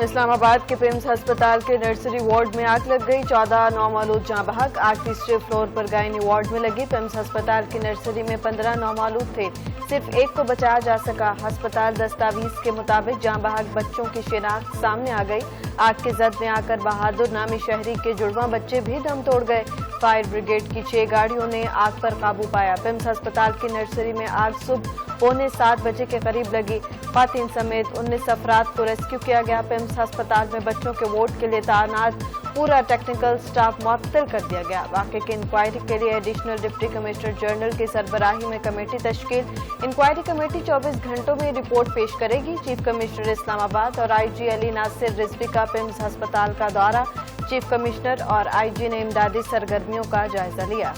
اسلام آباد کے پیمز ہسپتال کے نرسری وارڈ میں آگ لگ گئی، 14 نومولود جاں بحق۔ آگ تیسرے فلور پر گائنی وارڈ میں لگی۔ پیمز ہسپتال کی نرسری میں 15 نومولود تھے، صرف ایک کو بچایا جا سکا۔ ہسپتال دستاویز کے مطابق جاں بحق بچوں کی شناخت سامنے آ گئی۔ آگ کی زد میں آ کر بہادر نامی شہری کے جڑواں بچے بھی دم توڑ گئے۔ فائر بریگیڈ کی 6 گاڑیوں نے آگ پر قابو پایا۔ پیمز ہسپتال کی نرسری میں آگ صبح 6:45 بجے کے قریب لگی۔ خواتین سمیت 19 افراد کو ریسکیو کیا گیا۔ پیمز ہسپتال میں بچوں کے وارڈ کے لیے تعینات پورا ٹیکنیکل سٹاف معطل کر دیا گیا۔ واقعے کی انکوائری کے لیے ایڈیشنل ڈپٹی کمشنر جنرل کی سربراہی میں کمیٹی تشکیل۔ انکوائری کمیٹی 24 گھنٹوں میں رپورٹ پیش کرے گی۔ چیف کمشنر اسلام آباد اور آئی جی علی ناصر رضوی کا پیمز ہسپتال کا دورہ۔ چیف کمشنر اور آئی جی نے امدادی سرگرمیوں کا جائزہ لیا۔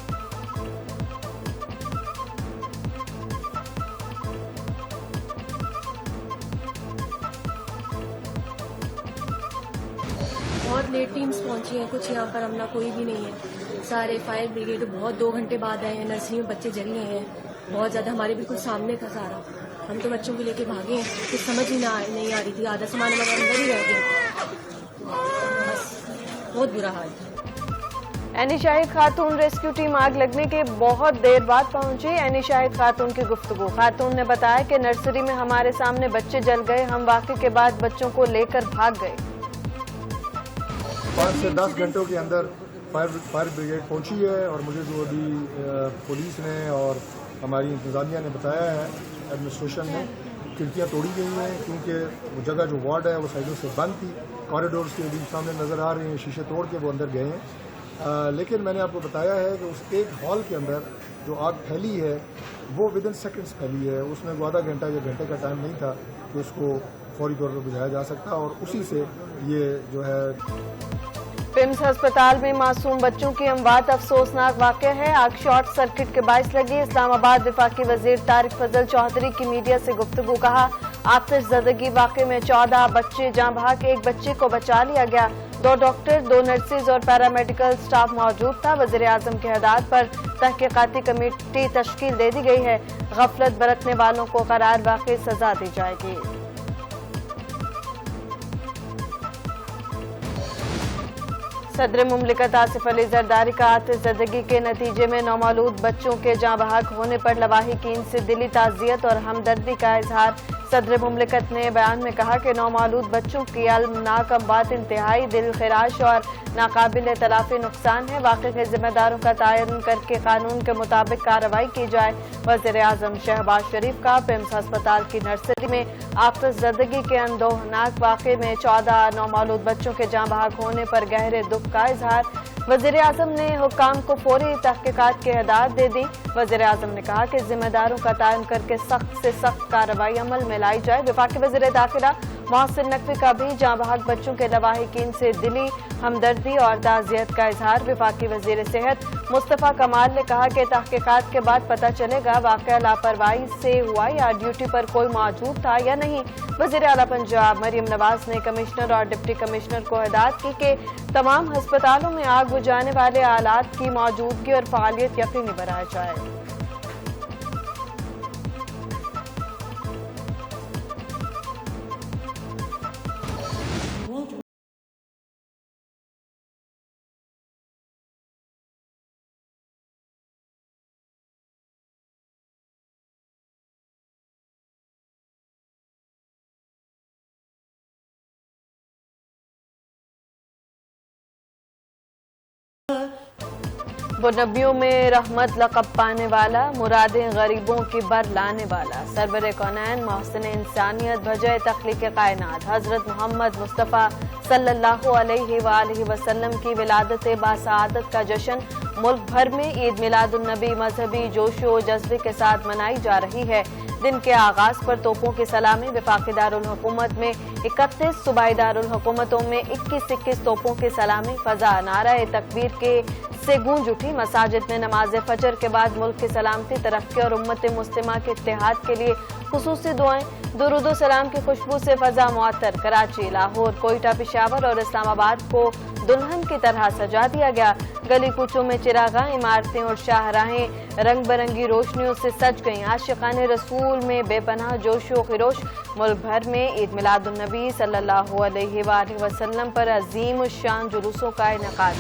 بہت لیٹ ٹیمز پہنچی ہیں، کچھ یہاں پر عملہ کوئی بھی نہیں ہے۔ سارے فائر بریگیڈ بہت 2 گھنٹے بعد آئے ہیں۔ نرسری میں بچے جل گئے ہیں، بہت زیادہ ہمارے بالکل سامنے تھا سارا۔ ہم تو بچوں کو لے کے بھاگے ہیں، کچھ سمجھ ہی نہیں آ رہی تھی، آدھا سامان ہمارے اندر ہی رہ گیا، بس بہت برا حال تھا۔ عینی شاہد خاتون ریسکیو ٹیم آگ لگنے کے بہت دیر بعد پہنچی۔ عینی شاہد خاتون کی گفتگو۔ خاتون نے بتایا کہ نرسری میں ہمارے سامنے بچے جل گئے، ہم واقعے کے بعد بچوں کو لے کر بھاگ گئے۔ 5 سے 10 گھنٹوں کے اندر فائر بریگیڈ پہنچی ہے، اور مجھے جو ابھی پولیس نے اور ہماری انتظامیہ نے بتایا ہے، ایڈمنسٹریشن نے، کھڑکیاں توڑی گئی ہیں کیونکہ وہ جگہ جو وارڈ ہے وہ سائڈوں سے بند تھی۔ کوریڈورز کے بھی سامنے نظر آ رہے ہیں، شیشے توڑ کے وہ اندر گئے ہیں۔ لیکن میں نے آپ کو بتایا ہے کہ اس ایک ہال کے اندر جو آگ پھیلی ہے وہ ودن سیکنڈز پھیلی ہے۔ اس میں 1/2 گھنٹہ یا گھنٹے کا ٹائم نہیں تھا کہ اس کو فوری طور پر بجھایا جا سکتا، اور اسی سے یہ جو ہے۔ پیمز ہسپتال میں معصوم بچوں کی اموات افسوسناک واقعہ ہے۔ آگ شارٹ سرکٹ کے باعث لگی۔ اسلام آباد وفاقی وزیر طارق فضل چودھری کی میڈیا سے گفتگو۔ کہا آتش زدگی واقعے میں 14 بچے جاں بحق، 1 بچے کو بچا لیا گیا۔ 2 ڈاکٹر، 2 نرسز اور پیرامیڈیکل سٹاف موجود تھا۔ وزیر اعظم کی ہدایت پر تحقیقاتی کمیٹی تشکیل دے دی گئی ہے۔ غفلت برتنے والوں کو قرار واقعی سزا دی جائے گی۔ صدر مملکت آصف علی زرداری کا آتش زدگی کے نتیجے میں نومولود بچوں کے جاں بحق ہونے پر لواحقین سے دلی تعزیت اور ہمدردی کا اظہار۔ صدر مملکت نے بیان میں کہا کہ نومولود بچوں کی المناک اموات انتہائی دل خراش اور ناقابل تلافی نقصان ہے۔ واقعے کے ذمہ داروں کا تعین کر کے قانون کے مطابق کارروائی کی جائے۔ وزیر اعظم شہباز شریف کا پیمز ہسپتال کی نرسری میں آتش زدگی کے اندوہناک واقعے میں 14 نومولود بچوں کے جاں بحق ہونے پر گہرے دکھ کا اظہار۔ وزیر اعظم نے حکام کو فوری تحقیقات کی ہدایت دے دی۔ وزیر اعظم نے کہا کہ ذمہ داروں کا تعین کر کے سخت سے سخت کارروائی عمل میں لائی جائے۔ وفاقی وزیر داخلہ محسن نقوی کا بھی جاں بحق بچوں کے لواحقین سے دلی ہمدردی اور تعزیت کا اظہار۔ وفاقی وزیر صحت مصطفیٰ کمال نے کہا کہ تحقیقات کے بعد پتہ چلے گا واقعہ لاپرواہی سے ہوا یا ڈیوٹی پر کوئی موجود تھا یا نہیں۔ وزیر اعلیٰ پنجاب مریم نواز نے کمشنر اور ڈپٹی کمشنر کو ہدایت کی کہ تمام ہسپتالوں میں آگ بجھانے والے آلات کی موجودگی اور فعالیت یقینی بنایا جائے۔ وہ نبیوں میں رحمت لقب پانے والا، مرادیں غریبوں کی بر لانے والا، سرور کونین محسن انسانیت بھجے تخلیق کائنات حضرت محمد مصطفیٰ صلی اللہ علیہ وآلہ وسلم کی ولادت باسعادت کا جشن ملک بھر میں عید میلاد النبی مذہبی جوش و جذبے کے ساتھ منائی جا رہی ہے۔ دن کے آغاز پر توپوں کی سلامی وفاقی دارالحکومت میں 31، صوبائی دارالحکومتوں میں 21 توپوں کی سلامی، فضا نعرہ تکبیر کے سے گونج اٹھی۔ مساجد میں نماز فجر کے بعد ملک کی سلامتی، ترقی اور امت مسلمہ کے اتحاد کے لیے خصوصی دعائیں، درود و سلام کی خوشبو سے فضا معطر۔ کراچی، لاہور، کوئٹہ، پشاور اور اسلام آباد کو دلہن کی طرح سجا دیا گیا۔ गली कूचों में चिरागा, इमारतें और शाहराहें रंग बिरंगी रोशनियों से सज गईं। आशिकाने रसूल में बेपनाह जोशो खिरोश। मुल्क भर में ईद मिलादुन नबी सल्लल्लाहु अलैहि वसल्लम पर अजीम शान जुलूसों का इनेकाद।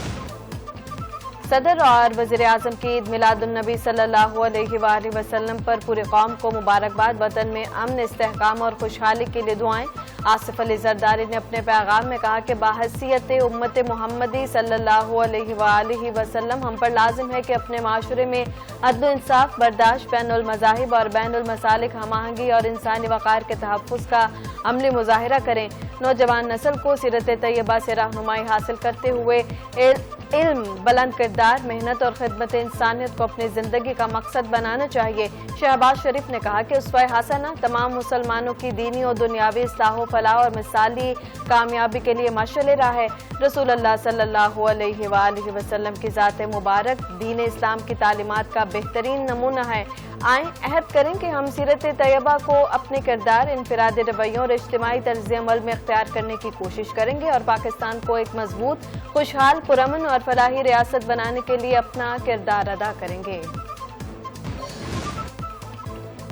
सदर और वज़ीर आज़म की ईद मिलादुन नबी सल्लल्लाहु अलैहि वसल्लम पर पूरी कौम को मुबारकबाद। वतन में अमन, इस्तेहकाम और खुशहाली के लिए दुआएं। आसिफ अली जरदारी ने अपने पैगाम में कहा कि बाहसियत उम्मत मोहम्मदी सल्लल्लाहु अलैहि वसल्लम हम पर लाजिम है कि अपने माशरे में अदल इंसाफ, बर्दाश्त, बैनुल मज़ाहिब और बैनुल मसालिक, हमाहंगी और इंसानी वक़ार के तहफ़्फ़ुज़ का अमली मुज़ाहिरा करें। नौजवान नस्ल को सीरत तैयबा से रहनुमाई हासिल करते हुए इल्म, बुलंद किरदार, मेहनत और खिदमत इंसानियत को अपनी ज़िंदगी का मकसद बनाना चाहिए। शहबाज शरीफ ने कहा कि उसवा हसना तमाम मुसलमानों की दीनी और दुनियावी इस्लाह फलाह और मिसाली कामयाबी के लिए मशअल राह है। रसूलुल्लाह सल्लल्लाहु अलैहि वसल्लम की ज़ात मुबारक दीन इस्लाम की तालीमात का बेहतरीन नमूना है। आएँ अहद करें कि हम सीरत तैयबा को अपने किरदार, इनफरादी रवैयों और इज्तिमाई तर्ज़ अमल में इख्तियार करने की कोशिश करेंगे और पाकिस्तान को एक मजबूत, खुशहाल, पुरअमन और फलाही रियासत बनाने के लिए अपना किरदार अदा करेंगे।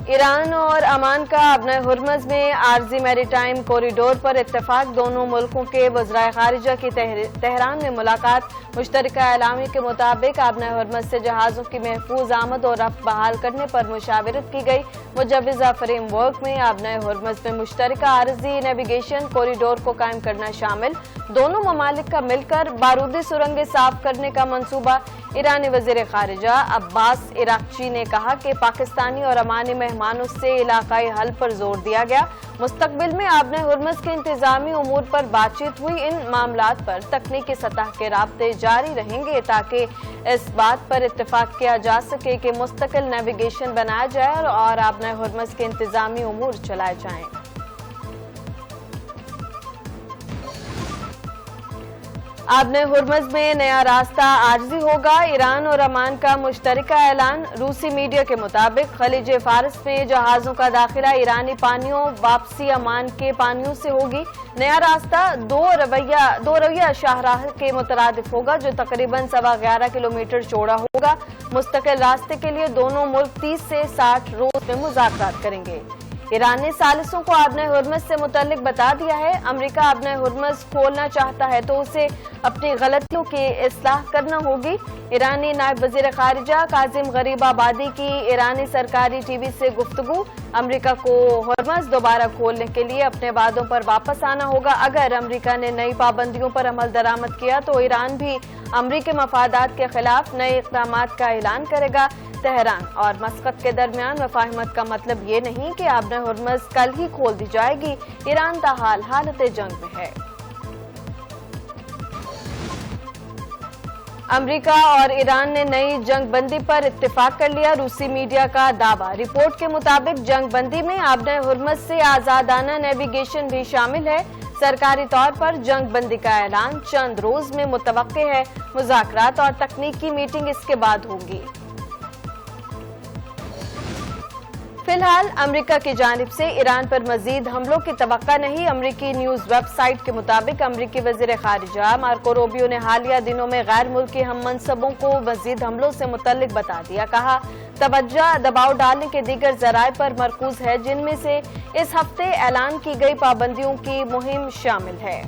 ईरान और अमान का अब्ना हुर्मज़ में आर्जी मैरीटाइम कॉरिडोर पर इत्तेफाक। दोनों मुल्कों के वज़राए ख़ारिजा की तेहरान में मुलाकात। मुश्तरका एलामी के मुताबिक अब्ना हुर्मज़ से जहाज़ों की महफूज आमद और रफ्त बहाल करने पर मुशावरत की गई। मुजव्वज़ा फ्रेमवर्क में अब्ना हुर्मज़ में मुश्तरका आर्जी नेविगेशन कॉरिडोर को कायम करना शामिल। दोनों ममालिक का मिलकर बारूदी सुरंगें साफ करने का मंसूबा। ईरानी वज़ीर ख़ारिजा अब्बास इराक़ची ने कहा कि पाकिस्तानी और अमानी मेहमानों से इलाकाई हल पर जोर दिया गया। मुस्तकबिल में अब्ना हुर्मज़ के इंतज़ामी उमूर पर बातचीत हुई। इन मामलात पर तकनीकी सतह के राब्ते जारी रहेंगे ताकि इस बात पर इत्तेफाक किया जा सके कि मुस्तकिल नेविगेशन बनाया जाए और अब्ना हुर्मज़ के इंतज़ामी उमूर चलाए जाएं। अब्ना हुर्मज़ में नया रास्ता आर्जी होगा। ईरान और अमान का मुश्तरका ऐलान। रूसी मीडिया के मुताबिक खलीज फारस में जहाज़ों का दाखिला ईरानी पानियों, वापसी अमान के पानियों से होगी। नया रास्ता दो रवैया शाहराह के मुतरादिफ होगा जो तकरीबन 11.25 किलोमीटर चौड़ा होगा। मुस्तकिल रास्ते के लिए दोनों मुल्क 30 से 60 रोज में मुज़ाकरात करेंगे। ईरान ने सालिसों को अब्ना हुर्मज़ से मुतल्लिक बता दिया है। अमरीका अब्ना हुर्मज़ खोलना चाहता है तो उसे अपनी गलतियों की इस्लाह करना होगी। ईरानी नायब वज़ीर ख़ारिजा काज़िम गरीबाबादी की ईरानी सरकारी टीवी से गुफ्तगू। अमरीका को हुर्मज़ दोबारा खोलने के लिए अपने वादों पर वापस आना होगा। अगर अमरीका ने नई पाबंदियों पर अमल दरामद किया तो ईरान भी अमरीकी मफादात के खिलाफ नए इक़दामात का ऐलान करेगा। तेहरान और मस्कत के दरमियान मुफाहमत का मतलब ये नहीं कि अब्ना हुर्मज़ कल ही खोल दी जाएगी। ईरान ताहाल हालत जंग में है। अमरीका और ईरान ने नई जंग बंदी पर इत्तेफाक कर लिया। रूसी मीडिया का दावा। रिपोर्ट के मुताबिक जंग बंदी में अब्ना हुर्मज़ से आज़ादाना नेविगेशन भी शामिल है। सरकारी तौर पर जंग बंदी का ऐलान चंद रोज में मुतवक्के है। मुज़ाकरात और तकनीकी मीटिंग इसके बाद होगी। फिलहाल अमरीका की जानिब से ईरान पर मजीद हमलों की तवक्का नहीं। अमरीकी न्यूज वेबसाइट के मुताबिक अमरीकी वज़ीर ख़ारिजा मार्को रूबियो ने हालिया दिनों में गैर मुल्की हम मनसबों को मजीद हमलों से मुतल्लिक बता दिया। कहा तवज्जो दबाव डालने के दीगर ज़राए पर मरकूज है जिनमें से इस हफ्ते ऐलान की गई पाबंदियों की मुहिम शामिल है।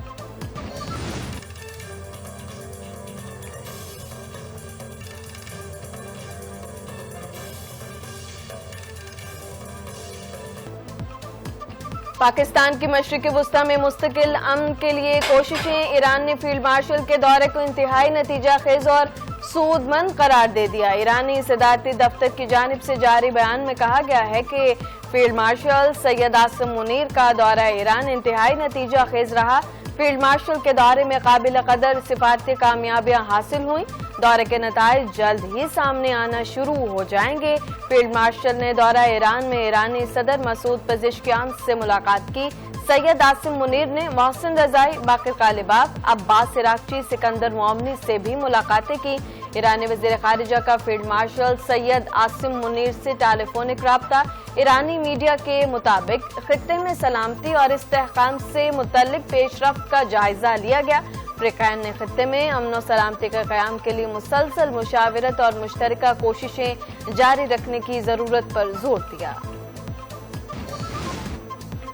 पाकिस्तान की मशरिक़ वस्ता में मुस्तकिल अमन के लिए कोशिशें। ईरान ने फील्ड मार्शल के दौरे को इंतहाई नतीजा खेज और सूदमंद करार दे दिया। ईरानी सदारती दफ्तर की जानिब से जारी बयान में कहा गया है कि फील्ड मार्शल सैयद आसिम मुनीर का दौरा ईरान इंतहाई नतीजा खेज रहा। फील्ड मार्शल के दौरे में काबिल कदर सिफारती कामयाबियां हासिल हुई। दौरे के नताइज जल्द ही सामने आना शुरू हो जाएंगे। फील्ड मार्शल ने दौरा ईरान में ईरानी सदर मसूद पेज़ेश्कियान से मुलाकात की। सैयद आसिम मुनीर ने मोहसिन रज़ाई, बाकिर कालिबाफ, अब्बास इराक़ची, सिकंदर मोमनी से भी मुलाकातें की। ईरानी वज़ीर ख़ारिजा का फील्ड मार्शल सैयद आसिम मुनीर से टेलीफोनिक राब्ता। ईरानी मीडिया के मुताबिक खित्ते में सलामती और इस्तेहकाम से मुतल्लिक पेशरफ्त का जायजा लिया गया। अफ्रीकैन ने खत्ते में अमन और सलामती के क़याम के लिए मुसलसल मुशावरत और मुश्तरका कोशिशें जारी रखने की ज़रूरत पर जोर दिया।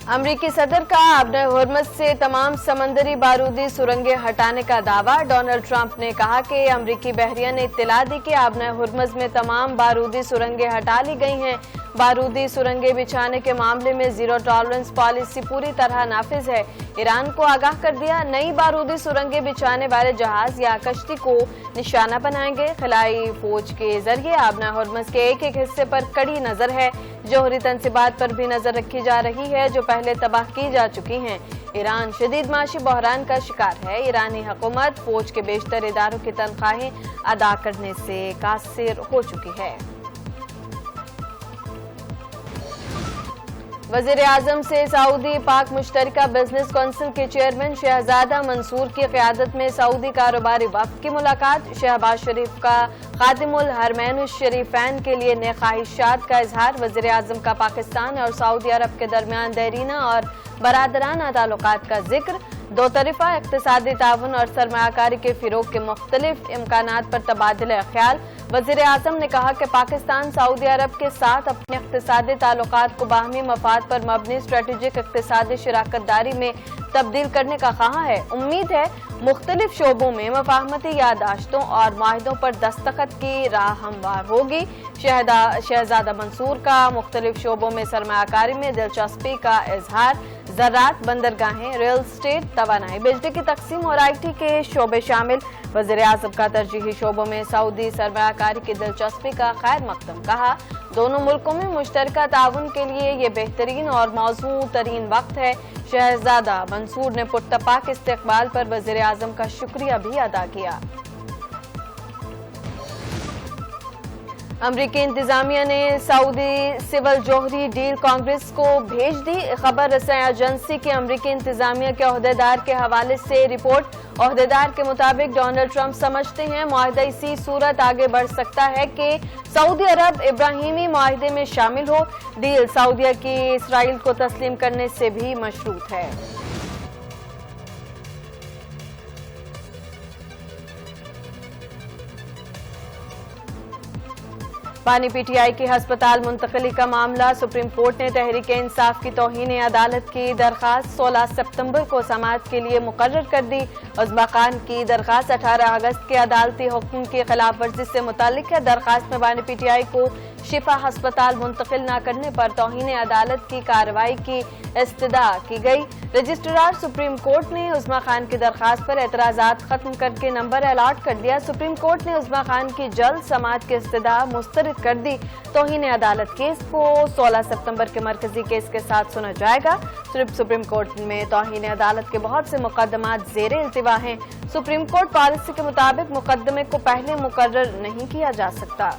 अमरीकी सदर का आबने हुर्मुज़ से तमाम समंदरी बारूदी सुरंगें हटाने का दावा। डोनाल्ड ट्रंप ने कहा कि अमरीकी बहरिया ने इत्तला दी कि आबने हुर्मुज़ में तमाम बारूदी सुरंगें हटा ली गई हैं। बारूदी सुरंगें बिछाने के मामले में जीरो टॉलरेंस पॉलिसी पूरी तरह नाफिज है। ईरान को आगाह कर दिया, नई बारूदी सुरंगें बिछाने वाले जहाज या कश्ती को निशाना बनाएंगे। खिलाई फौज के जरिए आबना हुर्मुज़ के एक एक हिस्से पर कड़ी नजर है। जौहरी तंसीबात पर भी नजर रखी जा रही है जो पहले तबाह की जा चुकी हैं। ईरान शदीद माशी बहरान का शिकार है। ईरानी हुकूमत फौज के बेशतर इदारों की तनख्वाहें अदा करने से कासिर हो चुकी है। वज़ीर आज़म से सऊदी पाक मुश्तरका बिजनेस कौंसिल के चेयरमैन शहजादा मंसूर की क़यादत में सऊदी कारोबारी वफ़द की मुलाकात। शहबाज शरीफ का खादिमुल हरमैन शरीफैन के लिए नए ख्वाहिशात का इजहार। वज़ीर आज़म का पाकिस्तान और सऊदी अरब के दरमियान देरीना और बरादराना ताल्लुकात का जिक्र। दो तरफ़ा इक़्तिसादी ताउन और सरमायाकारी के फ़िरोग के मुख्तलिफ इम्कानात पर तबादला ख्याल। वज़ीर आज़म ने कहा कि पाकिस्तान सऊदी अरब के साथ अपने इक़्तिसादी ताल्लुकात को बाहमी मफाद पर मबनी स्ट्रेटेजिक इक़्तिसादी शराकतदारी में तब्दील करने का ख्वाह है। उम्मीद है मुख्तलिफ शोबों में मफाहमती यादाश्तों और माहिदों पर दस्तखत की राह हमवार होगी। शहजादा मंसूर का मुख्तलिफ शोबों में सरमायाकारी में दिलचस्पी का इजहार। ज़राअत, बंदरगाहें, रियल स्टेट, तवानाई, बिजली की तकसीम और IT के शोबे शामिल। वज़ीर आज़म का तरजीही शोबों में सऊदी सरमायाकारी की दिलचस्पी का खैर मकदम। कहा, दोनों मुल्कों में मुश्तरका ताउन के लिए ये बेहतरीन और मौजू तरीन वक्त है। शहजादा मंसूर ने पुरतपाक इस्तकबाल पर वज़ीर आज़म का शुक्रिया भी अदा किया। अमरीकी इंतजामिया ने सऊदी सिविल जौहरी डील कांग्रेस को भेज दी। खबर रसाई एजेंसी के अमरीकी इंतजामिया के ओहदेदार के हवाले से रिपोर्ट। ओहदेदार के मुताबिक डोनाल्ड ट्रंप समझते हैं मुआहदा इसी सूरत आगे बढ़ सकता है कि सऊदी अरब इब्राहिमी मुआहदे में शामिल हो। डील सऊदीया की इसराइल को तस्लीम करने से भी मशरूत है। पानी PTI की हस्पताल मुंतकली का मामला। सुप्रीम कोर्ट ने तहरीक इंसाफ की तौहीन अदालत की दरख्वास्त 16 सितंबर को समाअत के लिए मुकर्रर कर दी। उज़्मा खान की दरख्वास्त 18 अगस्त के अदालती हुक्म की खिलाफ वर्जी से मुताल्लिक है। दरख्वास्त में पानी PTI को शिफा हस्पताल मुंतकिल न करने पर तौहीन अदालत की कार्रवाई की इस्तदा की गई। रजिस्ट्रार सुप्रीम कोर्ट ने उज़्मा खान की दरख्वास्त पर एतराज़ात खत्म करके नंबर अलॉट कर दिया। सुप्रीम कोर्ट ने उज़्मा खान की जल्द समाअत की इस्तदा मुस्तरद कर दी। तौहीन अदालत केस को 16 सितंबर के मरकजी केस के साथ सुना जाएगा। सुप्रीम कोर्ट में तौहीन अदालत के बहुत से मुकदमात ज़ेरे इल्तिवा हैं। सुप्रीम कोर्ट पॉलिसी के मुताबिक मुकदमे को पहले मुकर्रर नहीं किया जा सकता।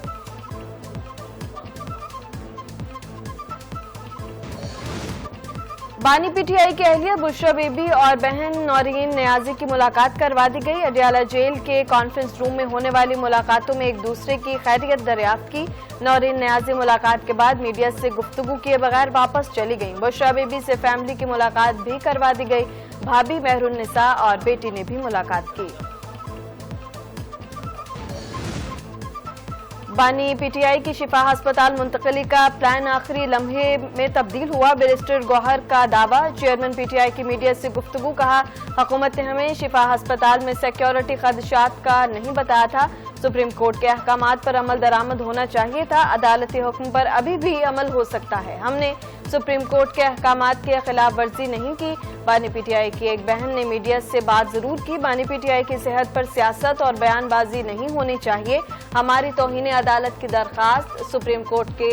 बानी PTI की अहलिया बुशरा बीबी और बहन नौरीन नियाजी की मुलाकात करवा दी गई। अडियाला जेल के कॉन्फ्रेंस रूम में होने वाली मुलाकातों में एक दूसरे की खैरियत दरियाफ्त की। नौरीन नियाजी मुलाकात के बाद मीडिया से गुफ्तगू किए बगैर वापस चली गईं। बुशरा बीबी से फैमिली की मुलाकात भी करवा दी गई। भाभी मेहरुन्निसा और बेटी ने भी मुलाकात की। बानी PTI की शिफा अस्पताल मुंतकली का प्लान आखिरी लम्हे में तब्दील हुआ। बैरिस्टर गौहर का दावा। चेयरमैन PTI की मीडिया से गुफ्तगू। कहा, हुकूमत ने हमें शिफा अस्पताल में सिक्योरिटी खदशात का नहीं बताया था। सुप्रीम कोर्ट के अहकामात पर अमल दरामद होना चाहिए था। अदालती हुक्म पर अभी भी अमल हो सकता है। हमने सुप्रीम कोर्ट के अहकामात की खिलाफ वर्जी नहीं की। बानी PTI की एक बहन ने मीडिया से बात जरूर की। बानी PTI की सेहत पर सियासत और बयानबाजी नहीं होनी चाहिए। हमारी तौहीन अदालत की दरखास्त सुप्रीम कोर्ट के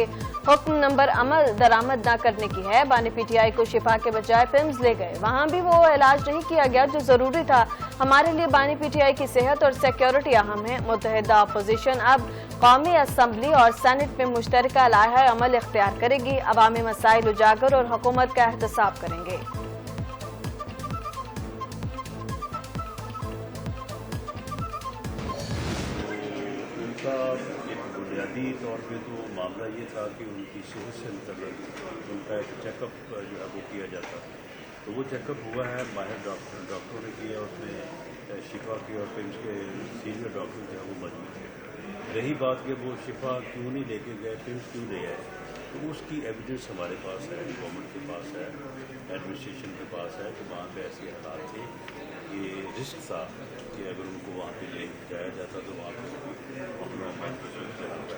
हुक्म नंबर अमल दरामद न करने की है। बानी PTI को शिफा के बजाय पिम्स ले गए, वहाँ भी वो इलाज नहीं किया गया जो जरूरी था। हमारे लिए बानी PTI की सेहत और सिक्योरिटी अहम है। मुत्तहिदा अपोजिशन अब कौमी असम्बली और सेनेट में मुश्तरका लाहा अमल इख्तियार करेगी। अवामी मसाइल उजागर और हुकूमत का एहतसाब करेंगे। बुनियादी तौर पे तो मामला ये था कि उनकी सेहत से मुतल्लिक़ उनका एक चेकअप जो है वो किया जाता है। तो वो चेकअप हुआ है, माहिर डॉक्टरों ने किया, उसमें शिफा की और फिर उसके सीनियर डॉक्टर जो है वो मौजूद थे। रही बात कि वो शिफा क्यों नहीं लेके गए, फिल्म क्यों ले आए, तो उसकी एविडेंस हमारे पास है, गवर्नमेंट के पास है, एडमिनिस्ट्रेशन के पास है कि वहाँ पे ऐसे हालात थे कि रिस्क था कि अगर उनको वहाँ पे ले जाया जाता तो वहाँ पे अपना पैदा होता।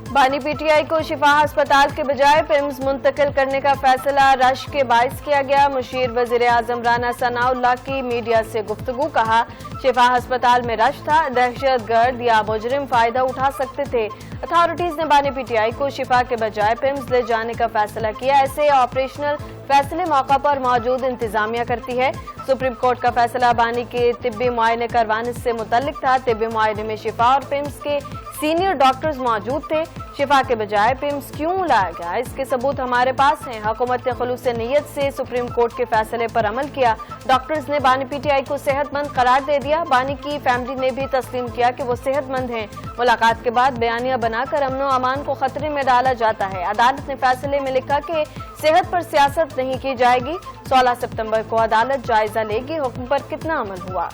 बानी पीटीआई को शिफा अस्पताल के बजाय पिम्स मुंतकिल करने का फैसला रश के बाइस किया गया। मुशीर वजीर आजम राना सनाउल्लाह की मीडिया से गुफ्तगू, कहा शिफा अस्पताल में रश था, दहशतगर्द या मुजरिम फायदा उठा सकते थे। अथॉरिटीज ने बानी पीटीआई को शिफा के बजाय पिम्स ले जाने का फैसला किया। ऐसे ऑपरेशनल फैसले मौका पर मौजूद इंतजामिया करती है। सुप्रीम कोर्ट का फैसला बानी के तिब्बी मुआयने करवाने से मुतल्लिक था। तिब्बी मुआयने में शिफा और पिम्स के सीनियर डॉक्टर्स मौजूद थे। शिफा के बजाय पिम्स क्यों लाया गया, इसके सबूत हमारे पास हैं। हुकूमत ने खुलूस नीयत से सुप्रीम कोर्ट के फैसले पर अमल किया। डॉक्टर्स ने बानी पीटीआई को सेहतमंद करार दे दिया। बानी की फैमिली ने भी तस्लीम किया कि वो सेहतमंद हैं। मुलाकात के बाद बयानिया बनाकर अमन व अमान को खतरे में डाला जाता है। अदालत ने फैसले में लिखा कि सेहत पर सियासत नहीं की जाएगी। 16 सितंबर को अदालत जायजा लेगी हुक्म पर कितना अमल हुआ।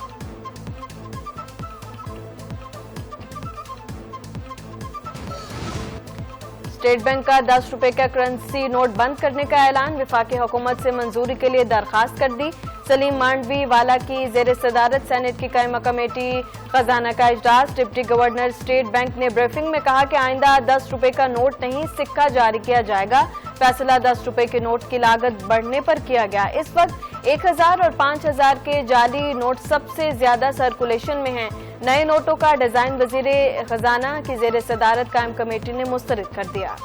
स्टेट बैंक का 10 रुपए का करेंसी नोट बंद करने का ऐलान। वफाकी हुकूमत से मंजूरी के लिए दरखास्त कर दी। सलीम मांडवी वाला की जेर सदारत सेनेट की कायमा कमेटी खजाना का इजलास। डिप्टी गवर्नर स्टेट बैंक ने ब्रीफिंग में कहा कि आइंदा 10 रुपए का नोट नहीं, सिक्का जारी किया जाएगा। फैसला 10 रुपए के नोट की लागत बढ़ने पर किया गया। इस वक्त 1000 और 5000 के जाली नोट सबसे ज्यादा सर्कुलेशन में हैं। नए नोटों का डिजाइन वजीर खजाना की जेर सदारत कायम कमेटी ने मुस्तरद कर दिया।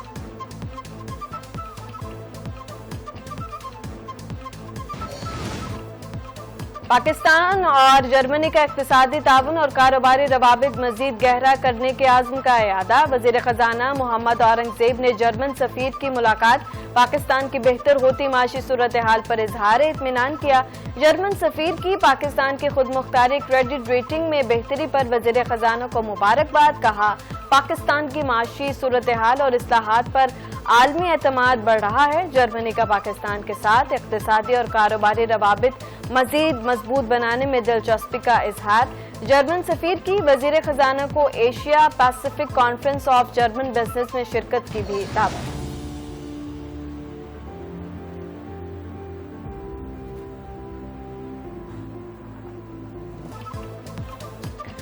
पाकिस्तान और जर्मनी का इक्तिसादी ताउन और कारोबारी रवाबित मजीद गहरा करने के आज़्म का इरादा। वजीर खजाना मोहम्मद औरंगजेब ने जर्मन सफीर की मुलाकात। पाकिस्तान की बेहतर होती माशी सूरत हाल पर इजहार इत्मीनान किया। जर्मन सफीर की पाकिस्तान की खुद मुख्तारी क्रेडिट रेटिंग में बेहतरी पर वजीर खजाना को मुबारकबाद। कहा पाकिस्तान की माशी सूरत हाल और इस्लाहात पर आलमी एतमाद बढ़ रहा है। जर्मनी का पाकिस्तान के साथ इक्तिसादी और कारोबारी रवाबित मजीद मजबूत बनाने में दिलचस्पी का इजहार। जर्मन सफीर की वजीर खजाना को Asia Pacific conference of German business में शिरकत की भी दावत।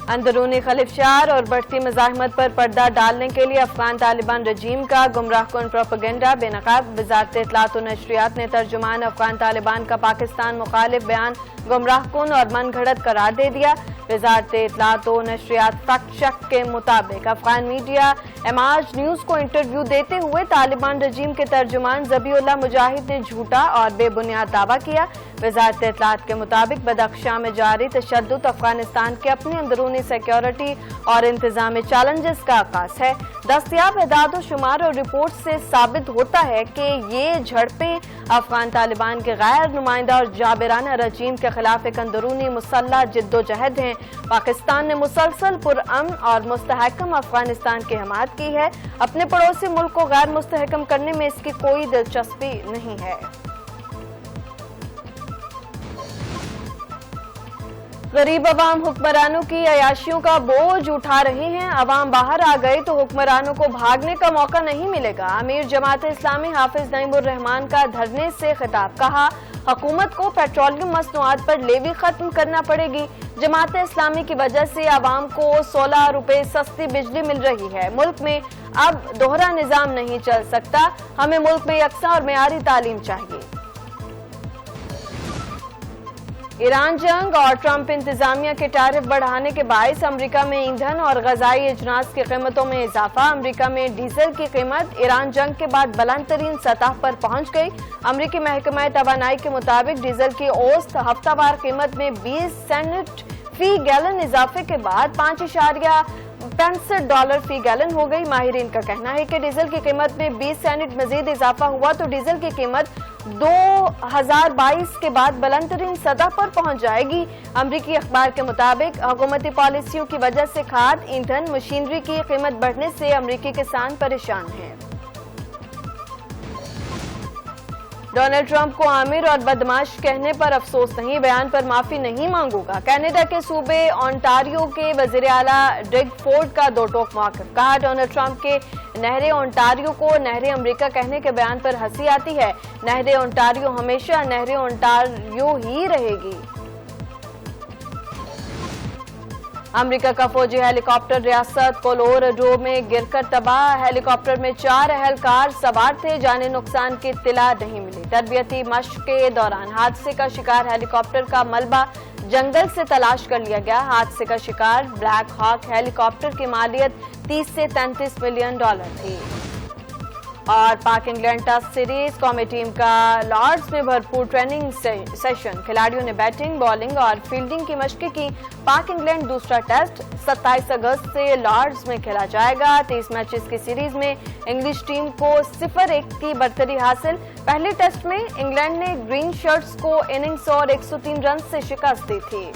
अंदरूनी खलिफशार और बढ़ती मज़ाहमत पर पर्दा डालने के लिए अफगान तालिबान रजीम का गुमराहकुन प्रोपेगेंडा बेनकाब। वज़ारत इत्तलात व नशरियात ने तर्जुमान अफगान तालिबान का पाकिस्तान मुखालिफ बयान गुमराहकुन और मन घड़त करार दे दिया। वज़ारत इत्तलात व नशरियात फैक्ट चेक के मुताबिक अफगान मीडिया एमाज न्यूज को इंटरव्यू देते हुए तालिबान रजीम के तर्जुमान ज़बीउल्लाह मुजाहिद ने झूठा और बेबुनियाद दावा किया। वज़ारत इत्तलात के मुताबिक बदख्शां में जारी तशद्दुद अफगानिस्तान के अपने अंदरूनी सिक्योरिटी और इंतजामी चैलेंजेस का आगाज है। दस्तयाब एदाद शुमार और रिपोर्ट से साबित होता है कि ये झड़पें अफगान तालिबान के गैर नुमाइंदा और जाबिराना रजीम के खिलाफ एक अंदरूनी मुसल्लह जिद्दोजहद हैं। पाकिस्तान ने मुसलसल पुरअमन और मुस्तहकम अफगानिस्तान की हिमायत की है। अपने पड़ोसी मुल्क को गैर मुस्तहकम करने में इसकी कोई दिलचस्पी नहीं है। गरीब अवाम हुक्मरानों की अयाशियों का बोझ उठा रही हैं। अवाम बाहर आ गई तो हुक्मरानों को भागने का मौका नहीं मिलेगा। अमीर जमात इस्लामी हाफिज नईमुर रहमान का धरने से खिताब। कहा हुकूमत को पेट्रोलियम मसनूआत पर लेवी खत्म करना पड़ेगी। जमात इस्लामी की वजह से आवाम को 16 रुपए सस्ती बिजली मिल रही है। मुल्क में अब दोहरा निजाम नहीं चल सकता। हमें मुल्क में यकसा और मेयारी तालीम चाहिए। ईरान जंग और ट्रंप इंतजामिया के टैरिफ बढ़ाने के बायस अमेरिका में ईंधन और गजाई अजनास की कीमतों में इजाफा। अमेरिका में डीजल की कीमत ईरान जंग के बाद बुलंद तरीन सतह पर पहुंच गई। अमेरिकी महकमा तवानाई के मुताबिक डीजल की औसत हफ्तावार कीमत में 20 सेंट फी गैलन इजाफे के बाद $5.65 फी गैलन हो गई। माहिरीन का कहना है कि डीजल की कीमत में 20 सेंट मजीद इजाफा हुआ तो डीजल की कीमत 2022 के बाद बुलंद तरीन सतह पर पहुंच जाएगी। अमरीकी अखबार के मुताबिक हुकूमती पॉलिसियों की वजह से खाद, ईंधन, मशीनरी की कीमत बढ़ने से अमरीकी किसान परेशान हैं। डोनाल्ड ट्रंप को आमिर और बदमाश कहने पर अफसोस नहीं, बयान पर माफी नहीं मांगूंगा। कनाडा के सूबे ओंटारियो के वजीर आला डिग फोर्ड का दो टोक मौक़िफ़। कहा, डोनाल्ड ट्रंप के नहरे ओंटारियो को नहरे अमेरिका कहने के बयान पर हंसी आती है। नहरे ओंटारियो हमेशा नहरे ओंटारियो ही रहेगी। अमेरिका का फौजी हेलीकॉप्टर रियासत कोलोराडो में गिरकर तबाह। हेलीकॉप्टर में 4 एहलकार सवार थे, जाने नुकसान की इत्तिला नहीं मिली। तरबियती मश्क के दौरान हादसे का शिकार हेलीकॉप्टर का मलबा जंगल से तलाश कर लिया गया। हादसे का शिकार ब्लैक हॉक हेलीकॉप्टर की मालियत 30 से 33 मिलियन डॉलर थी। और पाक इंग्लैंड टेस्ट सीरीज कौमी टीम का लॉर्ड्स में भरपूर ट्रेनिंग सेशन। खिलाड़ियों ने बैटिंग, बॉलिंग और फील्डिंग की मशक़ें की। पाक इंग्लैंड दूसरा टेस्ट 27 अगस्त से लॉर्ड्स में खेला जाएगा। 30 मैचेस की सीरीज में इंग्लिश टीम को 0-1 की बढ़तरी हासिल। पहले टेस्ट में इंग्लैंड ने ग्रीन शर्ट्स को इनिंग्स और 103 रन से शिकस्त दी थी।